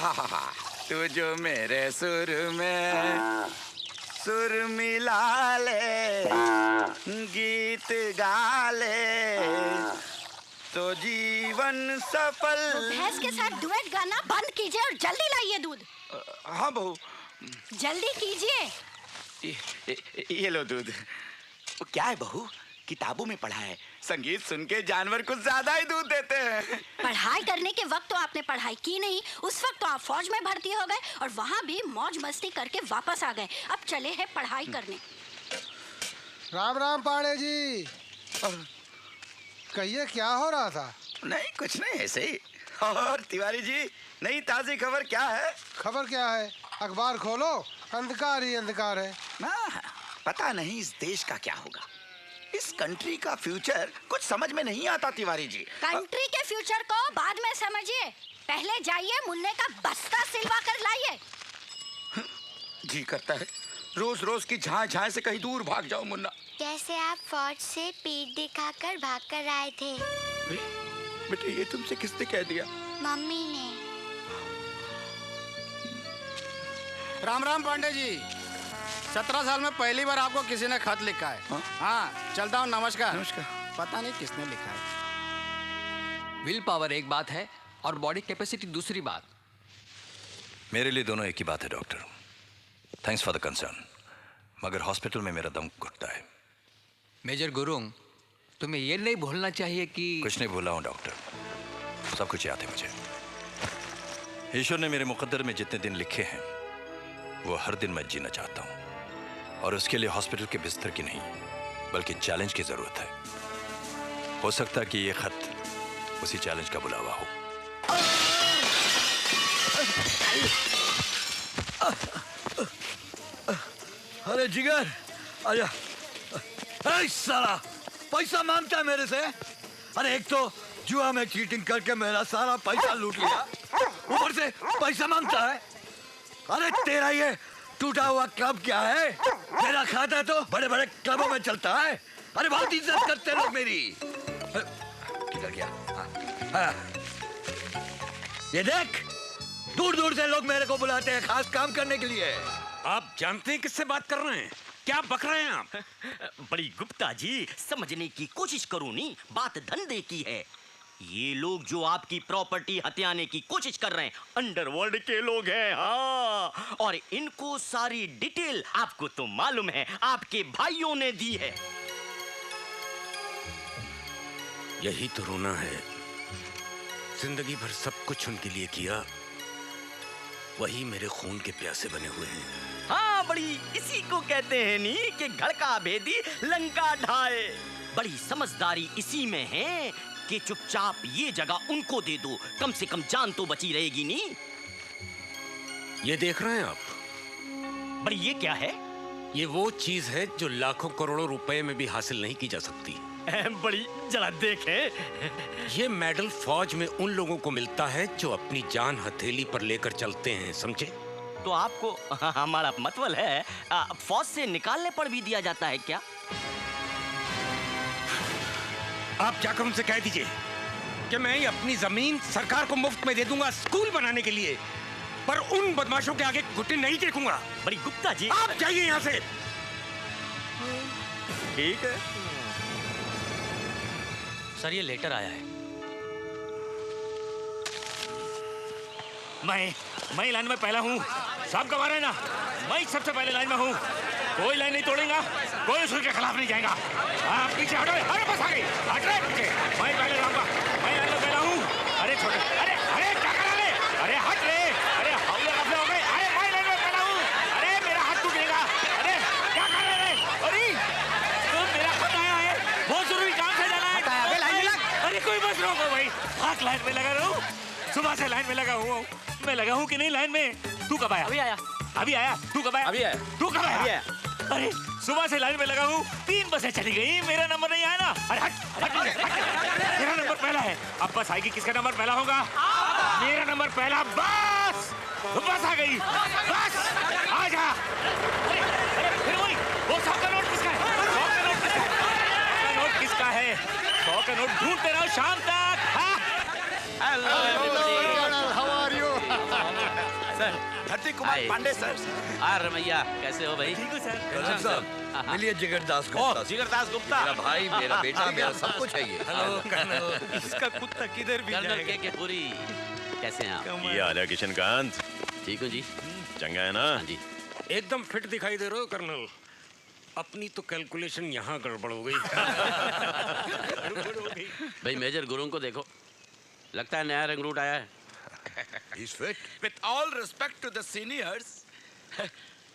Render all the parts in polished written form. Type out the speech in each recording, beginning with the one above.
आहा, तू जो मेरे सुर में सुर मिला ले, गीत गा ले, तो जीवन सफल। भैंस के साथ डुएट गाना बंद कीजिए और जल्दी लाइए दूध। हाँ बहू। जल्दी कीजिए। ये लो दूध। क्या है बहू, किताबों में पढ़ा है संगीत सुन के जानवर कुछ ज्यादा ही दूध देते हैं। पढ़ाई करने के वक्त तो आपने पढ़ाई की नहीं, उस वक्त तो आप फौज में भर्ती हो गए और वहाँ भी मौज मस्ती करके वापस आ गए। अब चले हैं पढ़ाई करने। राम राम पांडे जी, कहिए क्या हो रहा था? नहीं कुछ नहीं, ऐसे ही। और तिवारी जी, नई ताजी खबर क्या है? खबर क्या है? अखबार खोलो, अंधकार ही अंधकार है ना। पता नहीं इस देश का क्या होगा, इस कंट्री का फ्यूचर कुछ समझ में नहीं आता तिवारी जी। कंट्री के फ्यूचर को बाद में समझिए, पहले जाइए मुन्ने का बस्ता सिलवा कर लाइए। जी करता है रोज रोज की झां झां से कहीं दूर भाग जाओ मुन्ना। जैसे आप फौज से पीठ दिखाकर भाग कर आए थे। बेटे ये तुमसे किसने कह दिया? मम्मी ने। राम राम पांडे जी, 17 साल में पहली बार आपको किसी ने खत लिखा है। हाँ चलता हूँ, नमस्कार। नमस्कार। पता नहीं किसने लिखा है। विल पावर एक बात है और बॉडी कैपेसिटी दूसरी बात। मेरे लिए दोनों एक ही बात है doctor. Thanks for the concern, मगर हॉस्पिटल में मेरा दम घुटता है। मेजर गुरुंग, तुम्हें ये नहीं भूलना चाहिए कि कुछ नहीं भूला हूँ डॉक्टर, सब कुछ याद है मुझे। ईश्वर ने मेरे मुकद्दर में जितने दिन लिखे हैं वो हर दिन मैं जीना चाहता हूँ, और उसके लिए हॉस्पिटल के बिस्तर की नहीं बल्कि चैलेंज की जरूरत है। हो सकता है कि ये खत उसी चैलेंज का बुलावा हो। अरे जिगर आजा। अरे साला पैसा मांगता है मेरे से। अरे एक तो जुआ में चीटिंग करके मेरा सारा पैसा लूट लिया, ऊपर से पैसा मांगता है। अरे तेरा ये टूटा हुआ क्लब क्या है? तेरा खाता तो बड़े बड़े क्लबों में चलता है। अरे बहुत इज्जत करते लोग मेरी। किधर गया? हाँ। ये देख, दूर दूर से लोग मेरे को बुलाते हैं खास काम करने के लिए। आप जानते हैं किससे बात कर रहे हैं? क्या बक रहे हैं आप? बड़ी गुप्ता जी, समझने की कोशिश करो नी, बात धंधे की है। ये लोग जो आपकी प्रॉपर्टी हथियाने की कोशिश कर रहे हैं अंडरवर्ल्ड के लोग हैं। हाँ, और इनको सारी डिटेल आपको तो मालूम है, आपके भाइयों ने दी है। यही तो रोना है, जिंदगी भर सब कुछ उनके लिए किया, वही मेरे खून के प्यासे बने हुए हैं। हाँ, बड़ी इसी को कहते हैं नी कि घर का भेदी लंका ढाए। बड़ी समझदारी इसी में है कि चुपचाप ये जगह उनको दे दो, कम से कम जान तो बची रहेगी नी। ये देख रहे हैं आप? बड़ी ये क्या है? ये वो चीज है जो लाखों करोड़ों रुपए में भी हासिल नहीं की जा सकती। बड़ी जरा देखे। ये मेडल फौज में उन लोगों को मिलता है जो अपनी जान हथेली पर लेकर चलते हैं, समझे? तो आपको हमारा मतलब है फौज से निकालने पर भी दिया जाता है क्या? आप जाकर उनसे कह दीजिए कि मैं अपनी जमीन सरकार को मुफ्त में दे दूंगा स्कूल बनाने के लिए, पर उन बदमाशों के आगे घुटने नहीं टेकूंगा। बड़ी गुप्ता जी, आप जाइए यहाँ से। ठीक है सर, ये लेटर आया है। मैं लाइन में पहला हूँ, सब गवा रहे ना। मैं सबसे पहले लाइन में हूँ, कोई लाइन नहीं तोड़ेगा, कोई उसके खिलाफ नहीं जाएगा। आप पीछे हटो। अरे बस आ गई, हट रहे पीछे। मैं पहले रहूंगा, मैं लाइन में पहला हूँ। अरे छोटे, अरे अरे क्या करा ले? अरे हट रे, अरे हौले गफले हो गए। अरे मैं लाइन में पहला हूँ। अरे मेरा हाथ टूटेगा। अरे क्या कर रहे हैं? अरे तो मेरा खत आया है, बहुत जरूरी काम से जाना है। लाइन में लग। अरे कोई बस रोको भाई, हाथ लाइन में लगा रहा हूँ, सुबह से लाइन में लगा हुआ हूँ। मैं लगा हूँ कि नहीं लाइन में? तू कब आया? अभी आया। अभी आया? तू कब आया? अभी आया। तू कब आया? अभी आया। अरे सुबह से लाइन में लगा हूँ, 3 बसें चली गई, मेरा नंबर नहीं आया ना। अरे हट, हट, हट, हट। मेरा नंबर पहला है। अब बस आएगी, किसका नंबर पहला होगा? मेरा नंबर पहला। बस बस आ गई, बस आ जा। अरे अरे फिर वही वो 100 का नोट किसका है? 100 का नोट किसका है? 100 का नोट किसका है? 100 का नोट ढूंढते रहो शाम तक। Hello, how are you? Dharti Kumar hi. Pandey sir. Ramaiya कैसे हो भाई? ठीक है सर। कर्नल साहब मिलिए जिगर दास गुप्ता से। जिगर दास गुप्ता, मेरा भाई, मेरा बेटा, मेरा सब कुछ है ये। Hello colonel. इसका कुत्ता किधर भी कर्नल जाएगा। के पूरी। कैसे हैं आप? ये हाल है किशनकांत? ठीक हूँ जी। चंगा है ना? हाँ जी। एकदम फिट दिखाई दे रहे हो कर्नल। अपनी तो कैलकुलेशन यहाँ गड़बड़ हो गई। भाई मेजर गुरुंग को देखो, लगता है नया रंगरूट आया है। He's fit. With all respect to the seniors,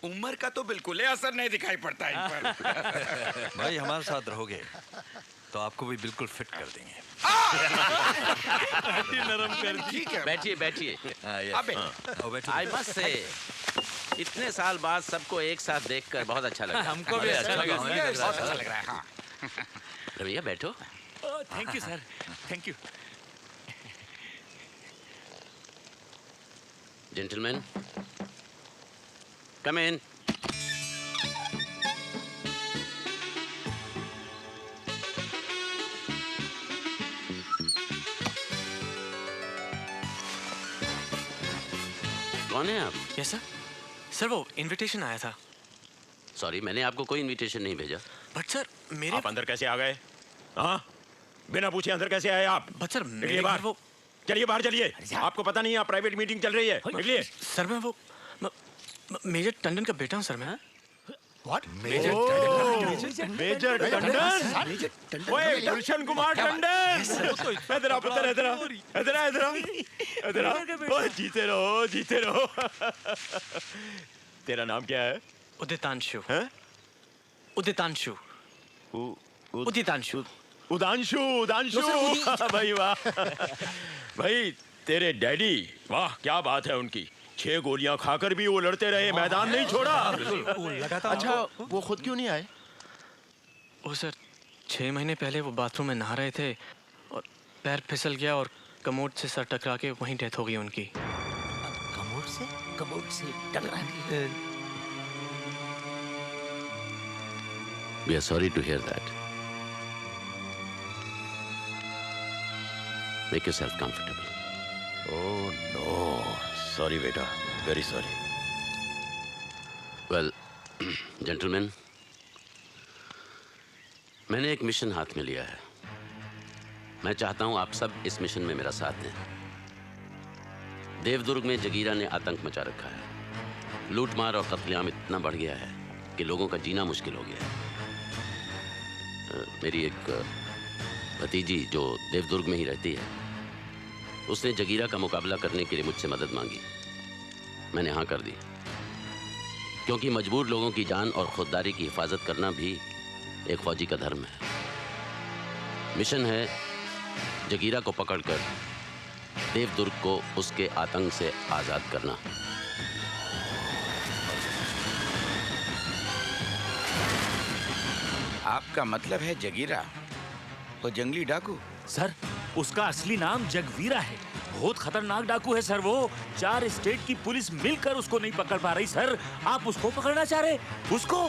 उम्र का तो बिल्कुल ही असर नहीं दिखाई पड़ता इन पर। भाई हमारे साथ रहोगे तो आपको भी बिल्कुल फिट कर देंगे। नरम कर। ठीक है। बैठिए बैठिए। अबे आई मस्ट से इतने साल बाद सबको एक साथ देखकर बहुत अच्छा लगा। हमको भी अच्छा लगा। बहुत अच्छा लग रहा है। हाँ। रमैया बैठो। Thank you sir, thank you. Gentleman come in. कौन है आप? Yes sir. सर वो इनविटेशन आया था। सॉरी मैंने आपको कोई इनविटेशन नहीं भेजा। बट सर मेरे आप अंदर कैसे आ गए? हाँ, बिना पूछे अंदर कैसे आए आप? बट सर निकलिए मेरे बाहर। घर वो चलिए बाहर चलिए। आपको पता नहीं है प्राइवेट मीटिंग चल रही है। निकलिए। सर मैं वो मेजर टंडन का बेटा हूँ सर मैं। मेजर टंडन? ओए गुलशन कुमार टंडन। इधर आ पुत्र, इधर आ, इधर आ, इधर आ, इधर आ। ओए जीते रहो, जीते रहो। तेरा नाम क्या है? उदितांशु। हैं? उदितांशु। उदितांशु। उदांशु, उदांशु। भाई वाह। भाई तेरे डैडी, वाह क्या बात है उनकी। 6 गोलियां खाकर भी वो लड़ते रहे, मैदान नहीं छोड़ा। अच्छा वो खुद क्यों नहीं आए? वो सर 6 महीने पहले वो बाथरूम में नहा रहे थे और पैर फिसल गया और कमोड से सर टकरा के वहीं डेथ हो गई उनकी। कमोड से टकरा के। We are sorry to hear that. Make yourself comfortable. Oh no, sorry बेटा, वेरी सॉरी। Well, gentlemen, मैंने एक मिशन हाथ में लिया है। मैं चाहता हूं आप सब इस मिशन में मेरा साथ दें। देवदुर्ग में जगीरा ने आतंक मचा रखा है। लूटमार और कत्लेआम इतना बढ़ गया है कि लोगों का जीना मुश्किल हो गया है। मेरी एक भतीजी जो देवदुर्ग में ही रहती है, उसने जगीरा का मुकाबला करने के लिए मुझसे मदद मांगी। मैंने हाँ कर दी, क्योंकि मजबूर लोगों की जान और खुददारी की हिफाजत करना भी एक फौजी का धर्म है। मिशन है जगीरा को पकड़कर देवदुर्ग को उसके आतंक से आजाद करना। आपका मतलब है जगीरा, वो जंगली डाकू? सर उसका असली नाम जगवीरा है। बहुत खतरनाक डाकू है सर वो। 4 स्टेट की पुलिस मिलकर उसको नहीं पकड़ पा रही सर। आप उसको पकड़ना चाह रहे? उसको?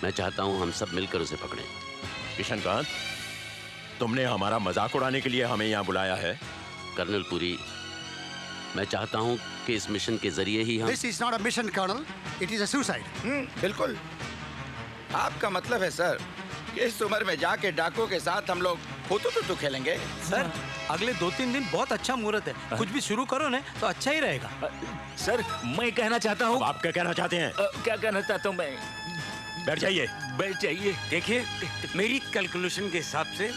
मैं चाहता हूं हम सब मिलकर उसे पकड़ें। किशनकांत, तुमने हमारा मजाक उड़ाने के लिए हमें यहाँ बुलाया है? कर्नल पुरी, मैं चाहता हूं कि इस मिशन के जरिए ही हम। This is not a mission, Colonel. It is a suicide. बिल्कुल। आपका मतलब है सर कि इस उम्र में जाके डाकुओं के साथ हम लोग हुतू खेलेंगे? सर अगले 2-3 दिन बहुत अच्छा मुहूर्त है। कुछ भी शुरू करो ना तो अच्छा ही रहेगा। सर मैं कहना चाहता हूँ। आप क्या कहना चाहते हैं? क्या कहना चाहता हूँ मैं? बैठ जाइए। बैठ जाइए। देखिए, मेरी कैलकुलेशन के हिसाब से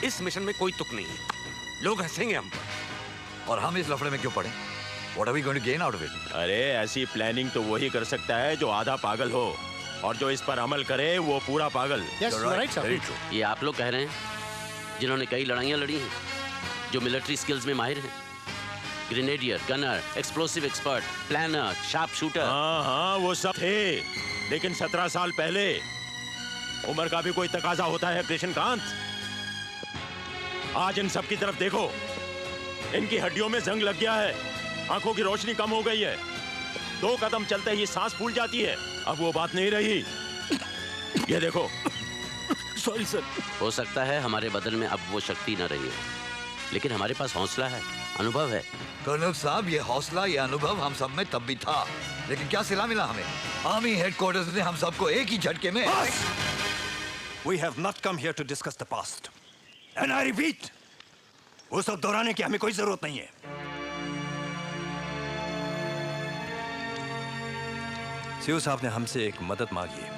इस मिशन में कोई तुक नहीं है। लोग हंसेंगे हम पर। और हम इस लफड़े में क्यों पड़े? What are we going to gain out of it? अरे ऐसी प्लानिंग तो वही कर सकता है जो आधा पागल हो, और जो इस पर अमल करे वो पूरा पागल। Yes, you're right, sir. Very true. ये आप लोग कह रहे हैं जिन्होंने कई लड़ाइयाँ लड़ी हैं, जो मिलिट्री स्किल्स में माहिर हैं। Grenadier, gunner, explosive expert, planner, sharp shooter. हाँ हाँ वो सब थे, लेकिन 17 साल पहले उम्र का भी कोई तकाजा होता है कृष्णकांत। आज इन सब की तरफ देखो, इनकी हड्डियों में जंग लग गया है, आंखों की रोशनी कम हो गई है, 2 कदम चलते ही सांस फूल जाती है। अब वो बात नहीं रही। ये देखो। Sorry sir. हो सकता है हमारे बदन में अब वो शक्ति न रही हो, लेकिन हमारे पास हौसला है, अनुभव है। कर्नल साहब, ये हौसला, ये अनुभव हम सब में तब भी था, लेकिन क्या सिला मिला हमें? आर्मी हेडक्वार्टर्स ने हम सबको एक ही झटके में। We have not come here to discuss the past. And I repeat, वो सब दोहराने की हमें कोई जरूरत नहीं है। सीओ साहब ने हमसे एक मदद मांगी है।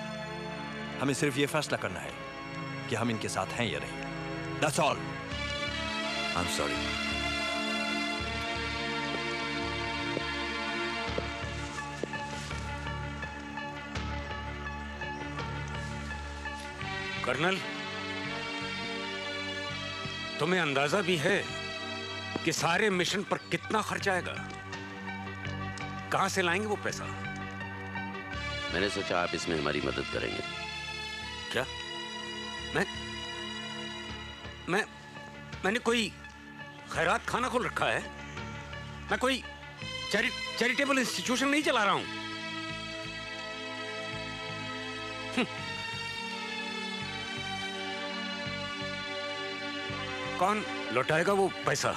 हमें सिर्फ ये फैसला करना है कि हम इनके साथ हैं या नहीं। That's all. I'm sorry. Colonel, तुम्हें अंदाजा भी है कि सारे मिशन पर कितना खर्च आएगा? कहां से लाएंगे वो पैसा? मैंने सोचा आप इसमें हमारी मदद करेंगे। क्या? मैंने कोई खैरात खाना खोल रखा है? मैं कोई चैरिटेबल इंस्टीट्यूशन नहीं चला रहा हूं। कौन लौटाएगा वो पैसा?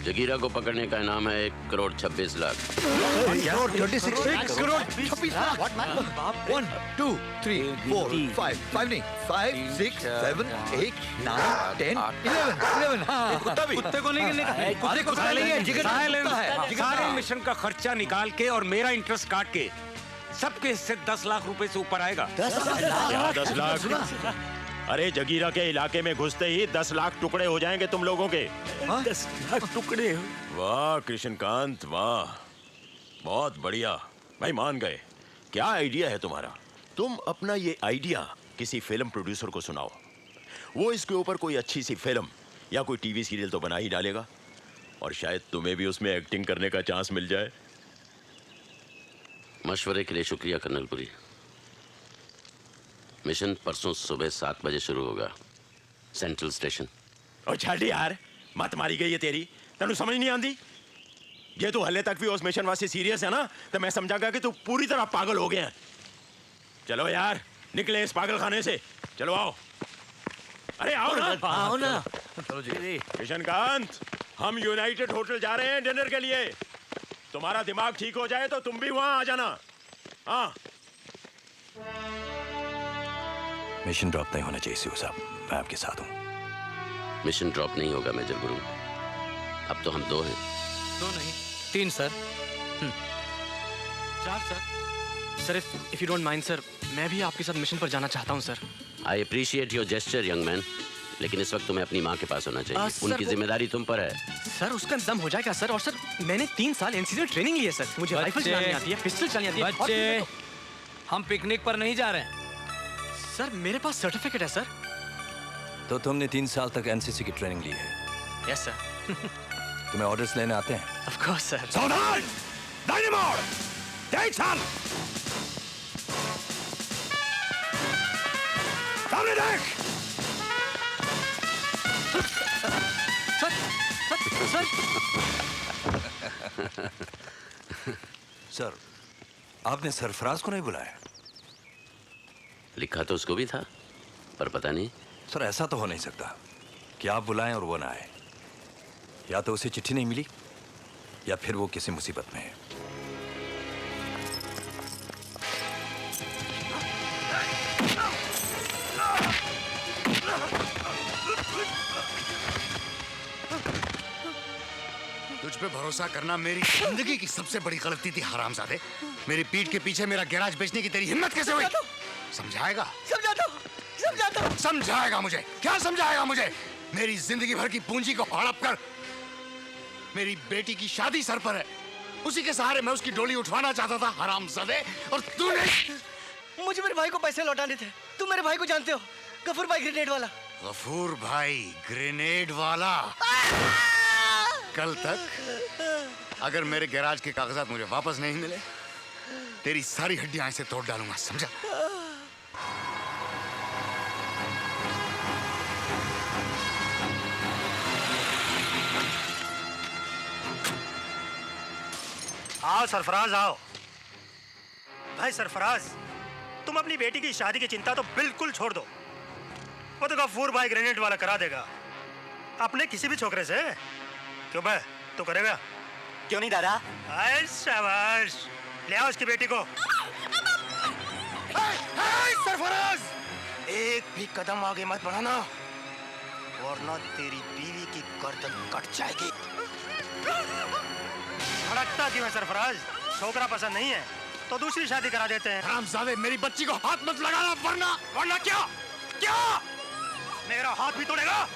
जगीरा को पकड़ने का इनाम है 1,26,00,000। 1 2 3 4 5 5 नहीं 5 6 7 8 9 10 11 हाँ। कुत्ते को नहीं गिनने का। अरे कुत्ता नहीं है, जिगर है। सारे मिशन का खर्चा निकाल के और मेरा इंटरेस्ट काट के सबके हिस्से 10 लाख रुपए से ऊपर आएगा। 10 लाख? अरे जगीरा के इलाके में घुसते ही 10 लाख टुकड़े हो जाएंगे तुम लोगों के। 10 लाख टुकड़े? वाह कृष्णकांत, वाह, बहुत बढ़िया भाई, मान गए। क्या आइडिया है तुम्हारा? तुम अपना ये आइडिया किसी फिल्म प्रोड्यूसर को सुनाओ, वो इसके ऊपर कोई अच्छी सी फिल्म या कोई टीवी सीरियल तो बना ही डालेगा, और शायद तुम्हें भी उसमें एक्टिंग करने का चांस मिल जाए। मशवरे के लिए शुक्रिया कर्नल पुरी। मिशन परसों सुबह 7 बजे शुरू होगा, सेंट्रल स्टेशन। और छाड़ी यार, मत मारी गई है तेरी, तेनू समझ नहीं आती? ये तो हले तक भी उस मिशन वास्ते सीरियस है ना, तो मैं समझागा कि तू पूरी तरह पागल हो गया है। चलो यार, निकले इस पागल खाने से, चलो आओ। अरे आओ ना, आओ ना। चलो जी। कृष्णकांत, हम यूनाइटेड होटल जा रहे हैं डिनर के लिए। तुम्हारा दिमाग ठीक हो जाए तो तुम भी वहां आ जाना। हाँ। मिशन ड्रॉप नहीं होना चाहिए सीओ साहब, मैं आपके साथ हूँ। मिशन ड्रॉप नहीं होगा मेजर गुरु। अब तो हम 2 हैं। 2 नहीं 3 sir. 4 sir. Sir if you don't mind sir, मैं भी आपके साथ मिशन पर जाना चाहता हूँ sir. I appreciate your gesture young man, लेकिन इस वक्त तुम्हें अपनी माँ के पास होना चाहिए। उनकी जिम्मेदारी तुम पर है। सर उसका इंतजाम हो जाएगा सर। और सर मैंने 3 साल एनसीसी में ट्रेनिंग ली है सर। मुझे राइफल चलानी आती है, पिस्टल चलानी आती है। बच्चे, हम पिकनिक पर नहीं जा रहे हैं सर, मेरे पास सर्टिफिकेट है सर। तो तुमने 3 साल तक एनसीसी की ट्रेनिंग ली है? Yes sir. तुम्हें ऑर्डर्स लेने आते हैं? Of course sir. सावधान! डायनामोट! देख साल! सामने देख! सर, आपने सरफराज को नहीं बुलाया? लिखा तो उसको भी था, पर पता नहीं। सर ऐसा तो हो नहीं सकता कि आप बुलाएं और वो ना आए। या तो उसे चिट्ठी नहीं मिली, या फिर वो किसी मुसीबत में है। तुझ पे भरोसा करना मेरी जिंदगी की सबसे बड़ी गलती थी हरामजादे। मेरी पीठ के पीछे मेरा गैराज बेचने की तेरी हिम्मत कैसे हुई? समझाएगा? समझाएगा मुझे? क्या समझाएगा मुझे? मेरी जिंदगी भर की पूंजी को हड़प कर मेरी बेटी की शादी सर पर है, उसी के सहारे मैं उसकी डोली उठवाना चाहता था हरामजादे, और तूने मुझे मेरे भाई को पैसे लौटाने थे। तुम मेरे भाई को जानते हो, गफूर भाई ग्रेनेड वाला। गफूर भाई ग्रेनेड वाला? कल तक अगर मेरे गैराज के कागजात मुझे वापस नहीं मिले, तेरी सारी हड्डियां ऐसे तोड़ डालूंगा, समझा? आओ सरफराज आओ। भाई सरफराज, तुम अपनी बेटी की शादी की चिंता तो बिल्कुल छोड़ दो। वो तो गफूर भाई ग्रेनेड वाला करा देगा अपने किसी भी छोकरे से। क्यों बे, तू करेगा? क्यों नहीं दादा? आए शाबाश, ले आओ उसकी बेटी को। सरफराज, एक भी कदम आगे मत बढ़ाना वरना तेरी बीवी की गर्दन कट जाएगी। भड़कता क्यों है सरफराज? छोकरा पसंद नहीं है तो दूसरी शादी करा देते हैं। हरामजादे, मेरी बच्ची को हाथ मत लगाना, वरना वरना क्या? क्या मेरा हाथ भी तोड़ेगा?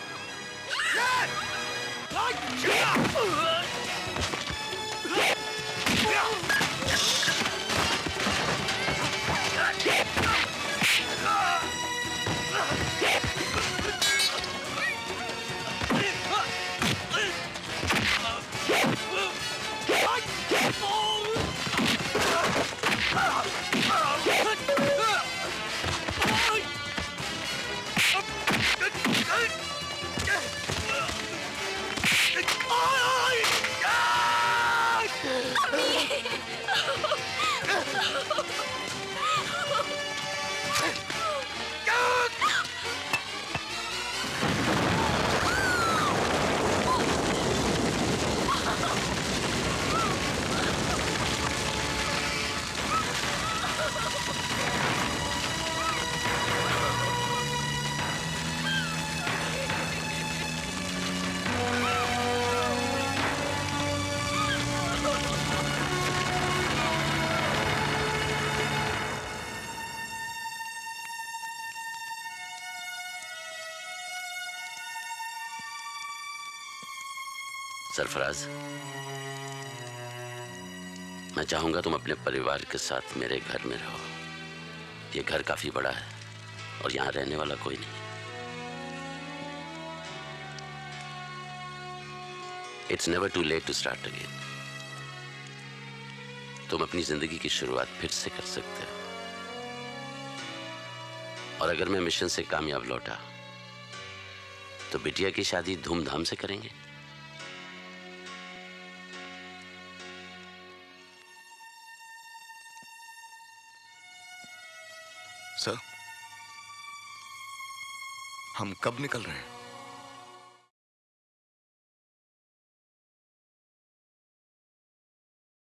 सरफराज, मैं चाहूंगा तुम अपने परिवार के साथ मेरे घर में रहो। ये घर काफी बड़ा है और यहाँ रहने वाला कोई नहीं। It's never too late to start again. तुम अपनी जिंदगी की शुरुआत फिर से कर सकते हो। और अगर मैं मिशन से कामयाब लौटा तो बिटिया की शादी धूमधाम से करेंगे। सर, हम कब निकल रहे हैं?